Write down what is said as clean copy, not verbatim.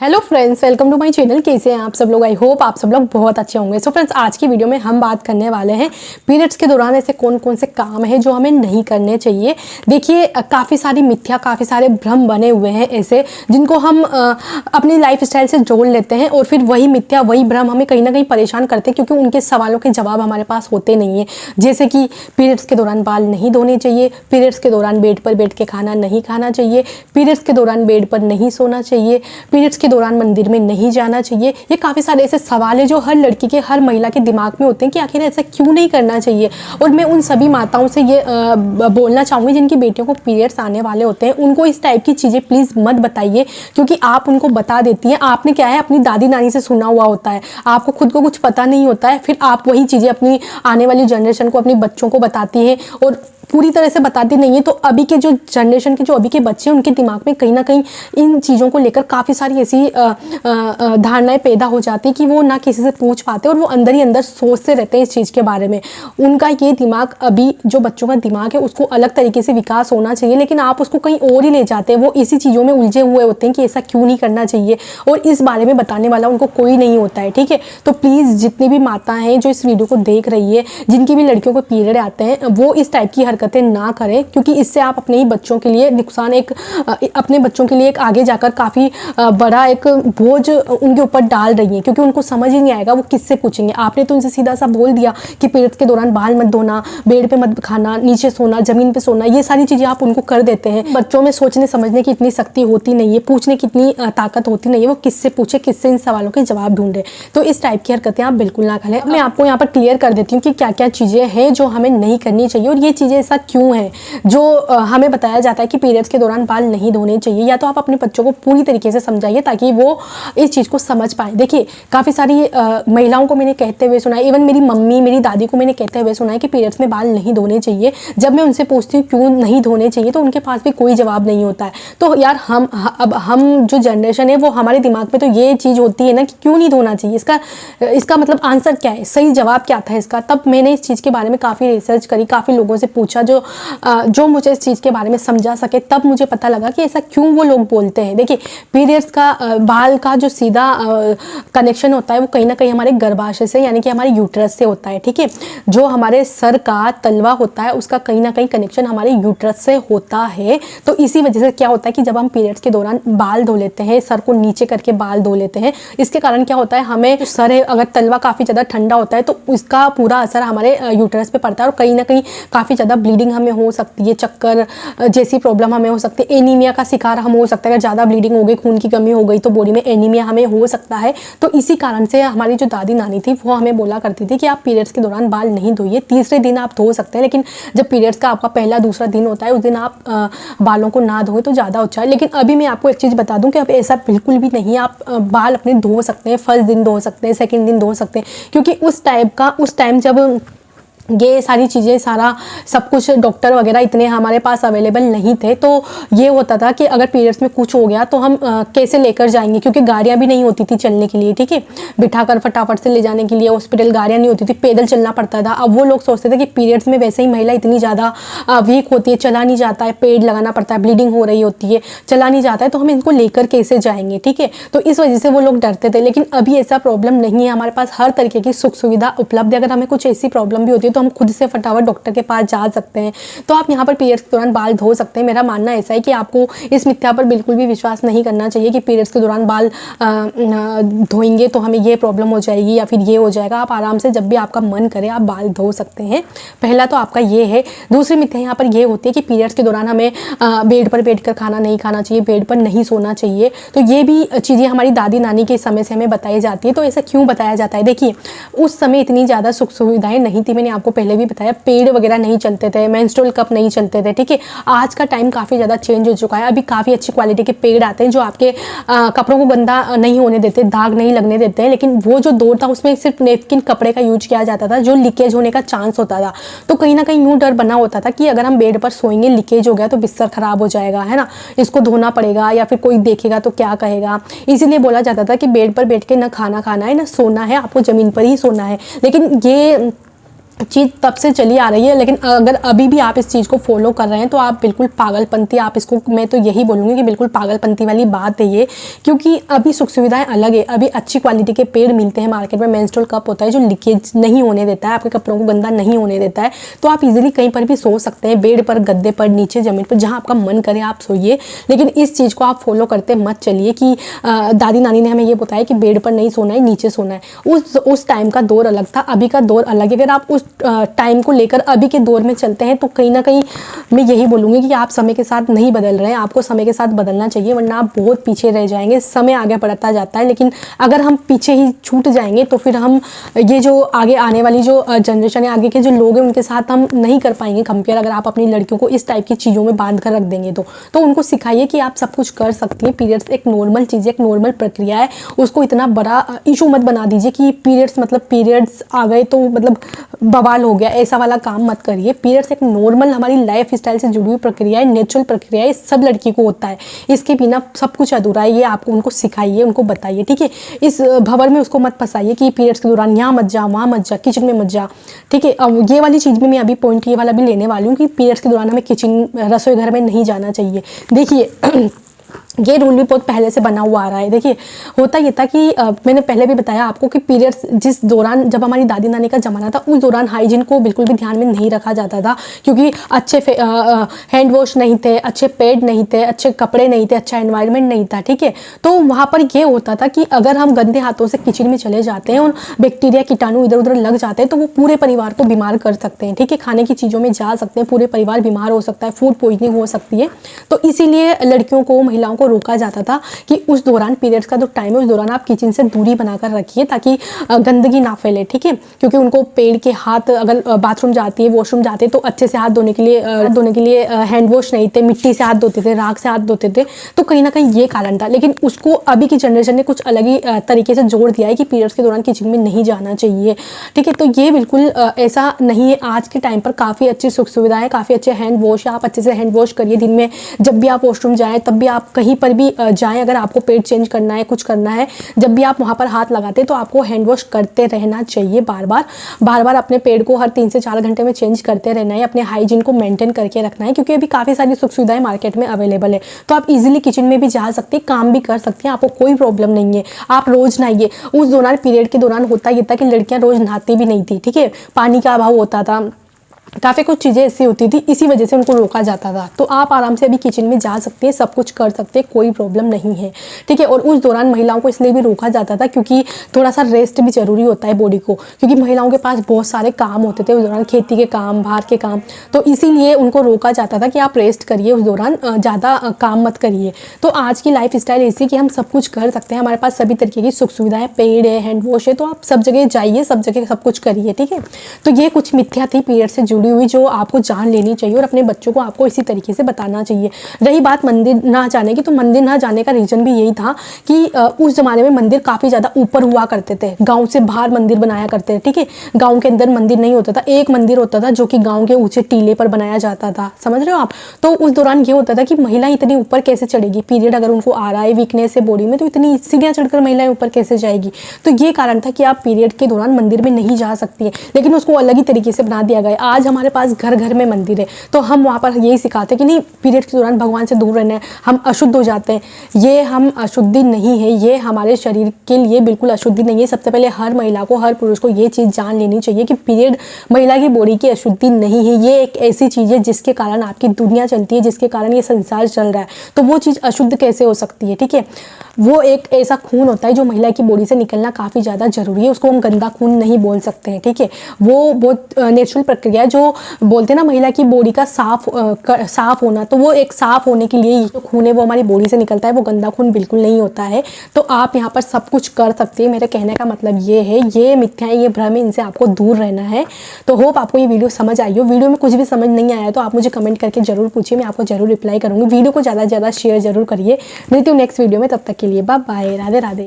Hello friends, welcome to my channel. कैसे हैं आप सब लोग? आई होप आप सब लोग बहुत अच्छे होंगे। सो फ्रेंड्स, आज की वीडियो में हम बात करने वाले हैं पीरियड्स के दौरान ऐसे कौन कौन से काम हैं जो हमें नहीं करने चाहिए। देखिए, काफ़ी सारी मिथ्या, काफ़ी सारे भ्रम बने हुए हैं ऐसे, जिनको हम अपनी लाइफ स्टाइल से जोड़ लेते हैं और फिर वही मिथ्या, वही भ्रम हमें कहीं ना कहीं परेशान करते हैं, क्योंकि उनके सवालों के जवाब हमारे पास होते नहीं है। जैसे कि पीरियड्स के दौरान बाल नहीं धोने चाहिए, पीरियड्स के दौरान बेड पर बैठ के खाना नहीं खाना चाहिए, पीरियड्स के दौरान बेड पर नहीं सोना चाहिए, पीरियड्स के दौरान मंदिर में नहीं जाना चाहिए। ये काफ़ी सारे ऐसे सवाल है जो हर लड़की के, हर महिला के दिमाग में होते हैं कि आखिर ऐसा क्यों नहीं करना चाहिए। और मैं उन सभी माताओं से ये बोलना चाहूँगी जिनकी बेटियों को पीरियड्स आने वाले होते हैं, उनको इस टाइप की चीज़ें प्लीज़ मत बताइए, क्योंकि आप उनको बता देती हैं। आपने क्या है, अपनी दादी नानी से सुना हुआ होता है, आपको खुद को कुछ पता नहीं होता है, फिर आप वही चीज़ें अपनी आने वाली जनरेशन को, अपने बच्चों को बताती हैं और पूरी तरह से बताती नहीं है। तो अभी के जो जनरेशन के, जो अभी के बच्चे हैं, उनके दिमाग में कहीं ना कहीं इन चीज़ों को लेकर काफ़ी सारी ऐसी धारणाएं पैदा हो जाती है कि वो ना किसी से पूछ पाते और वो अंदर ही अंदर सोचते रहते हैं इस चीज़ के बारे में। उनका ये दिमाग, अभी जो बच्चों का दिमाग है, उसको अलग तरीके से विकास होना चाहिए, लेकिन आप उसको कहीं और ही ले जाते हैं। वो इसी चीज़ों में उलझे हुए होते हैं कि ऐसा क्यों नहीं करना चाहिए, और इस बारे में बताने वाला उनको कोई नहीं होता है। ठीक है, तो प्लीज़ जितनी भी माता हैं जो इस वीडियो को देख रही है, जिनकी भी लड़कियों को पीरियड आते हैं, वो इस टाइप की हरकतें ना करें, क्योंकि इससे आप अपने ही बच्चों के लिए नुकसान, अपने बच्चों के लिए एक आगे जाकर काफ़ी बड़ा एक बोझ उनके ऊपर डाल रही हैं, क्योंकि उनको समझ ही नहीं आएगा वो किससे पूछेंगे। आपने तो उनसे सीधा सा बोल दिया कि पीरियड्स के दौरान बाल मत धोना, बेड पे मत खाना, नीचे सोना, ज़मीन पे सोना, ये सारी चीज़ें आप उनको कर देते हैं। बच्चों में सोचने समझने की इतनी शक्ति होती नहीं है, पूछने की इतनी ताकत होती नहीं है, वो किससे पूछे, किससे इन सवालों के जवाब ढूंढे। तो इस टाइप की हरकतें आप बिल्कुल ना करें। मैं आपको यहाँ पर क्लियर कर देती हूँ कि क्या क्या चीज़ें हैं जो हमें नहीं करनी चाहिए, और ये चीज़ें ऐसा क्यों है जो हमें बताया जाता है कि पीरियड्स के दौरान बाल नहीं धोने चाहिए। या तो आप अपने बच्चों को पूरी तरीके से समझाइए ताकि वो इस चीज़ को समझ पाए। देखिए, काफ़ी सारी महिलाओं को मैंने कहते हुए सुना है, इवन मेरी मम्मी, मेरी दादी को मैंने कहते हुए सुना है कि पीरियड्स में बाल नहीं धोने चाहिए। जब मैं उनसे पूछती हूँ क्यों नहीं धोने चाहिए, तो उनके पास भी कोई जवाब नहीं होता है। तो यार, हम जो जनरेशन है, वो हमारे दिमाग में तो ये चीज़ होती है ना कि क्यों नहीं धोना चाहिए, इसका मतलब आंसर क्या है, सही जवाब क्या था इसका। तब मैंने इस चीज़ के बारे में काफ़ी रिसर्च करी, काफ़ी लोगों से पूछा जो मुझे इस चीज़ के बारे में समझा सके। तब मुझे पता लगा कि ऐसा क्यों वो लोग बोलते हैं। देखिए, पीरियड्स का बाल का जो सीधा कनेक्शन होता है, वो कहीं ना कहीं हमारे गर्भाशय से, यानी कि हमारे यूट्रस से होता है। ठीक है, जो हमारे सर का तलवा होता है, उसका कहीं ना कहीं कनेक्शन हमारे यूट्रस से होता है। तो इसी वजह से क्या होता है कि जब हम पीरियड्स के दौरान बाल धो लेते हैं, सर को नीचे करके बाल धो लेते हैं, इसके कारण क्या होता है, हमें सर है, अगर तलवा काफ़ी ज़्यादा ठंडा होता है तो उसका पूरा असर हमारे यूट्रस पे पड़ता है, और कहीं ना कहीं काफ़ी ज़्यादा ब्लीडिंग हमें हो सकती है, चक्कर जैसी प्रॉब्लम हमें हो सकती है, एनीमिया का शिकार हम हो सकता है। अगर ज़्यादा ब्लीडिंग हो गई, खून की कमी हो गई, तो बॉडी में एनीमिया हमें हो सकता है। तो इसी कारण से हमारी जो दादी नानी थी, वो हमें बोला करती थी कि आप पीरियड्स के दौरान बाल नहीं धोइए। तीसरे दिन आप धो सकते हैं, लेकिन जब पीरियड्स का आपका पहला दूसरा दिन होता है, उस दिन आप बालों को ना धोएं तो ज़्यादा अच्छा है। लेकिन अभी मैं आपको एक चीज़ बता दूं कि अब ऐसा बिल्कुल भी नहीं। आप बाल अपने धो सकते हैं, फर्स्ट दिन धो सकते हैं, सेकेंड दिन धो सकते हैं, क्योंकि उस टाइम जब ये सारी चीज़ें, सारा सब कुछ डॉक्टर वगैरह इतने हमारे पास अवेलेबल नहीं थे, तो ये होता था कि अगर पीरियड्स में कुछ हो गया तो हम कैसे लेकर जाएंगे, क्योंकि गाड़ियाँ भी नहीं होती थी चलने के लिए। ठीक है, बिठाकर फटाफट से ले जाने के लिए हॉस्पिटल गाड़ियाँ नहीं होती थी, पैदल चलना पड़ता था। अब वो लोग सोचते थे कि पीरियड्स में वैसे ही महिला इतनी ज़्यादा वीक होती है, चला नहीं जाता है, पेड लगाना पड़ता है, ब्लीडिंग हो रही होती है, चला नहीं जाता है, तो हम इनको लेकर कैसे जाएंगे। ठीक है, तो इस वजह से वो लोग डरते थे। लेकिन अभी ऐसा प्रॉब्लम नहीं है, हमारे पास हर तरीके की सुख सुविधा उपलब्ध है। अगर हमें कुछ ऐसी प्रॉब्लम भी होती है तो हम खुद से फटाफट डॉक्टर के पास जा सकते हैं। तो आप यहाँ पर पीरियड्स के दौरान बाल धो सकते हैं। मेरा मानना ऐसा है कि आपको इस मिथ्या पर बिल्कुल भी विश्वास नहीं करना चाहिए कि पीरियड्स के दौरान बाल धोएंगे तो हमें ये प्रॉब्लम हो जाएगी या फिर ये हो जाएगा। आप आराम से जब भी आपका मन करे आप बाल धो सकते हैं। पहला तो आपका ये है। दूसरी मिथ्या यहाँ पर ये होती है कि पीरियड्स के दौरान हमें बेड पर बैठकर खाना नहीं खाना चाहिए, बेड पर नहीं सोना चाहिए। तो ये भी चीज़ें हमारी दादी नानी के समय से हमें बताई जाती है। तो ऐसा क्यों बताया जाता है? देखिए, उस समय इतनी ज़्यादा सुख सुविधाएं नहीं थी, मैंने आपको पहले भी बताया, पेड़ वगैरह नहीं चलते थे, मेंस्ट्रुअल कप नहीं चलते थे। ठीक है, आज का टाइम काफ़ी ज़्यादा चेंज हो चुका है। अभी काफ़ी अच्छी क्वालिटी के पेड़ आते हैं जो आपके कपड़ों को गंदा नहीं होने देते, दाग नहीं लगने देते हैं। लेकिन वो जो दौर था उसमें सिर्फ नेपकिन कपड़े का यूज किया जाता था, जो लीकेज होने का चांस होता था। तो कहीं ना कहीं यूँ डर बना होता था कि अगर हम बेड पर सोएंगे, लीकेज हो गया तो बिस्तर खराब हो जाएगा, है ना, इसको धोना पड़ेगा, या फिर कोई देखेगा तो क्या कहेगा। इसीलिए बोला जाता था कि बेड पर बैठ के ना खाना खाना है ना सोना है, आपको ज़मीन पर ही सोना है। लेकिन ये चीज़ तब से चली आ रही है, लेकिन अगर अभी भी आप इस चीज़ को फॉलो कर रहे हैं तो आप बिल्कुल पागलपंती, आप इसको, मैं तो यही बोलूँगी कि बिल्कुल पागलपंती वाली बात है ये। क्योंकि अभी सुख सुविधाएं अलग है, अभी अच्छी क्वालिटी के पेड़ मिलते हैं मार्केट में, मेंस्ट्रुअल कप होता है जो लीकेज नहीं होने देता है, आपके कपड़ों को गंदा नहीं होने देता है। तो आप इजीली कहीं पर भी सो सकते हैं, बेड पर, गद्दे पर, नीचे ज़मीन पर, जहाँ आपका मन करे आप सोइए। लेकिन इस चीज़ को आप फॉलो करते मत चलिए कि दादी नानी ने हमें ये बताया कि बेड पर नहीं सोना है, नीचे सोना है। उस टाइम का दौर अलग था, अभी का दौर अलग है। अगर आप उस टाइम को लेकर अभी के दौर में चलते हैं तो कहीं ना कहीं मैं यही बोलूँगी कि आप समय के साथ नहीं बदल रहे हैं, आपको समय के साथ बदलना चाहिए, वरना आप बहुत पीछे रह जाएंगे। समय आगे बढ़ता जाता है, लेकिन अगर हम पीछे ही छूट जाएंगे तो फिर हम ये जो आगे आने वाली जो जनरेशन है, आगे के जो लोग हैं, उनके साथ हम नहीं कर पाएंगे कंपेयर। अगर आप अपनी लड़कियों को इस टाइप की चीज़ों में बांध कर रख देंगे तो उनको सिखाइए कि आप सब कुछ कर सकती हैं। पीरियड्स एक नॉर्मल चीज़ है, एक नॉर्मल प्रक्रिया है, उसको इतना बड़ा इशू मत बना दीजिए कि पीरियड्स मतलब पीरियड्स आ गए तो मतलब बवाल हो गया, ऐसा वाला काम मत करिए। पीरियड्स एक नॉर्मल हमारी लाइफ स्टाइल से जुड़ी हुई प्रक्रिया है, नेचुरल प्रक्रिया है, सब लड़की को होता है, इसके बिना सब कुछ अधूरा है। ये आपको उनको सिखाइए, उनको बताइए, ठीक है। इस भंवर में उसको मत फंसाइए कि पीरियड्स के दौरान यहाँ मत जा, वहाँ मत जा, किचन में मत जा, ठीक है। अब ये वाली चीज़ में मैं अभी पॉइंट ये वाला भी लेने वाली हूँ कि पीरियड्स के दौरान हमें किचन, रसोई घर में नहीं जाना चाहिए। देखिए ये रूल भी बहुत पहले से बना हुआ आ रहा है। देखिए होता ये था कि मैंने पहले भी बताया आपको कि पीरियड्स जिस दौरान, जब हमारी दादी नानी का ज़माना था, उस दौरान हाइजीन को बिल्कुल भी ध्यान में नहीं रखा जाता था, क्योंकि अच्छे हैंड वॉश नहीं थे, अच्छे पैड नहीं थे, अच्छे कपड़े नहीं थे, अच्छा एनवायरनमेंट नहीं था, ठीक है। तो वहाँ पर ये होता था कि अगर हम गंदे हाथों से किचन में चले जाते हैं और बैक्टीरिया कीटाणु इधर उधर लग जाते हैं तो वो पूरे परिवार को बीमार कर सकते हैं, ठीक है। खाने की चीज़ों में जा सकते हैं, पूरे परिवार बीमार हो सकता है, फूड पॉइजनिंग हो सकती है। तो इसीलिए लड़कियों को, महिलाओं को रोका जाता था कि उस दौरान, पीरियड्स का जो टाइम है, उस दौरान आप किचन से दूरी बनाकर रखिए ताकि गंदगी ना फैले, ठीक है। क्योंकि उनको पेड़ के हाथ, अगर बाथरूम जाती है, वॉशरूम जाते हैं तो अच्छे से हाथ धोने के लिए हैंड वॉश नहीं थे, मिट्टी से हाथ धोते थे, राख से हाथ धोते थे, तो कहीं ना कहीं ये कारण था। लेकिन उसको अभी की जनरेशन ने कुछ अलग ही तरीके से जोड़ दिया है कि पीरियड्स के दौरान किचन में नहीं जाना चाहिए, ठीक है। तो ये बिल्कुल ऐसा नहीं है। आज के टाइम पर काफ़ी अच्छी सुख सुविधाएं, काफ़ी अच्छे हैंड वॉश है, आप अच्छे से हैंड वॉश करिए दिन में। जब भी आप वॉशरूम जाएँ, तब भी आप कहीं पर भी जाएं, अगर आपको पेट चेंज करना है, कुछ करना है, जब भी आप वहाँ पर हाथ लगाते हैं तो आपको हैंड वॉश करते रहना चाहिए, बार बार अपने पेट को हर 3 से 4 घंटे में चेंज करते रहना है, अपने हाइजीन को मेंटेन करके रखना है। क्योंकि अभी काफ़ी सारी सुख सुविधाएं मार्केट में अवेलेबल है, तो आप इजीली किचन में भी जा सकते हैं, काम भी कर सकते हैं, आपको कोई प्रॉब्लम नहीं है। आप रोज़ नहाइए। उस दौरान, पीरियड के दौरान होता ये था कि लड़कियाँ रोज़ नहाती भी नहीं थी, ठीक है। पानी का अभाव होता था, काफ़ी कुछ चीज़ें ऐसी होती थी, इसी वजह से उनको रोका जाता था। तो आप आराम से अभी किचन में जा सकते हैं, सब कुछ कर सकते हैं, कोई प्रॉब्लम नहीं है, ठीक है। और उस दौरान महिलाओं को इसलिए भी रोका जाता था क्योंकि थोड़ा सा रेस्ट भी ज़रूरी होता है बॉडी को, क्योंकि महिलाओं के पास बहुत सारे काम होते थे उस दौरान, खेती के काम, बाहर के काम, तो इसीलिए उनको रोका जाता था कि आप रेस्ट करिए, उस दौरान ज़्यादा काम मत करिए। तो आज की लाइफ स्टाइल ऐसी कि हम सब कुछ कर सकते हैं, हमारे पास सभी तरीके की सुख सुविधाएँ, पेड़ है, हैंड वॉश है, तो आप सब जगह जाइए, सब जगह सब कुछ करिए, ठीक है। तो ये कुछ मिथ्या थी पीरियड से जुड़ी हुई, जो आपको जान लेनी चाहिए और अपने बच्चों को आपको इसी तरीके से बताना चाहिए। रही बात मंदिर ना जाने की, तो मंदिर ना जाने का रीज़न भी यही था कि उस ज़माने में मंदिर काफ़ी ज़्यादा ऊपर हुआ करते थे, गांव से बाहर मंदिर बनाया करते थे, ठीक है। गांव के अंदर मंदिर नहीं होता था, एक मंदिर होता था जो कि गांव के ऊंचे टीले पर बनाया जाता था, समझ रहे हो आप। तो उस दौरान ये होता था कि महिलाएं इतनी ऊपर कैसे चढ़ेगी, पीरियड अगर उनको आ रहा है, वीकनेस है बॉडी में, तो इतनी सीढ़ियाँ चढ़कर महिलाएं ऊपर कैसे जाएगी। तो ये कारण था कि आप पीरियड के दौरान मंदिर में नहीं जा सकती है, लेकिन उसको अलग ही तरीके से बना दिया गया। आज हमारे पास घर घर में मंदिर है, तो हम वहाँ पर यही सिखाते हैं कि नहीं, पीरियड के दौरान भगवान से दूर रहना है, हम अशुद्ध हो जाते हैं। ये हम अशुद्धि नहीं है, ये हमारे शरीर के लिए बिल्कुल अशुद्धि नहीं है। सबसे पहले हर महिला को, हर पुरुष को ये चीज़ जान लेनी चाहिए कि पीरियड महिला की बॉडी की अशुद्धि नहीं है। ये एक ऐसी चीज़ है जिसके कारण आपकी दुनिया चलती है, जिसके कारण ये संसार चल रहा है, तो वो चीज़ अशुद्ध कैसे हो सकती है, ठीक है। वो एक ऐसा खून होता है जो महिला की बॉडी से निकलना काफ़ी ज़्यादा जरूरी है, उसको हम गंदा खून नहीं बोल सकते हैं, ठीक है। वो बहुत नेचुरल प्रक्रिया है, जो बोलते हैं ना महिला की बॉडी का साफ होना, तो वो एक साफ होने के लिए जो खून है वो हमारी बॉडी से निकलता है, वो गंदा खून बिल्कुल नहीं होता है। तो आप यहाँ पर सब कुछ कर सकते हैं, मेरे कहने का मतलब ये है। ये मिथ्याएं, ये भ्रम है, इनसे आपको दूर रहना है। तो होप आपको ये वीडियो समझ आई हो। वीडियो में कुछ भी समझ नहीं आया तो आप मुझे कमेंट करके जरूर पूछिए, मैं आपको जरूर रिप्लाई करूँगी। वीडियो को ज़्यादा से ज़्यादा शेयर जरूर करिए। मिलती हूँ नेक्स्ट वीडियो में, तब तक के लिए बाय बाय, राधे राधे।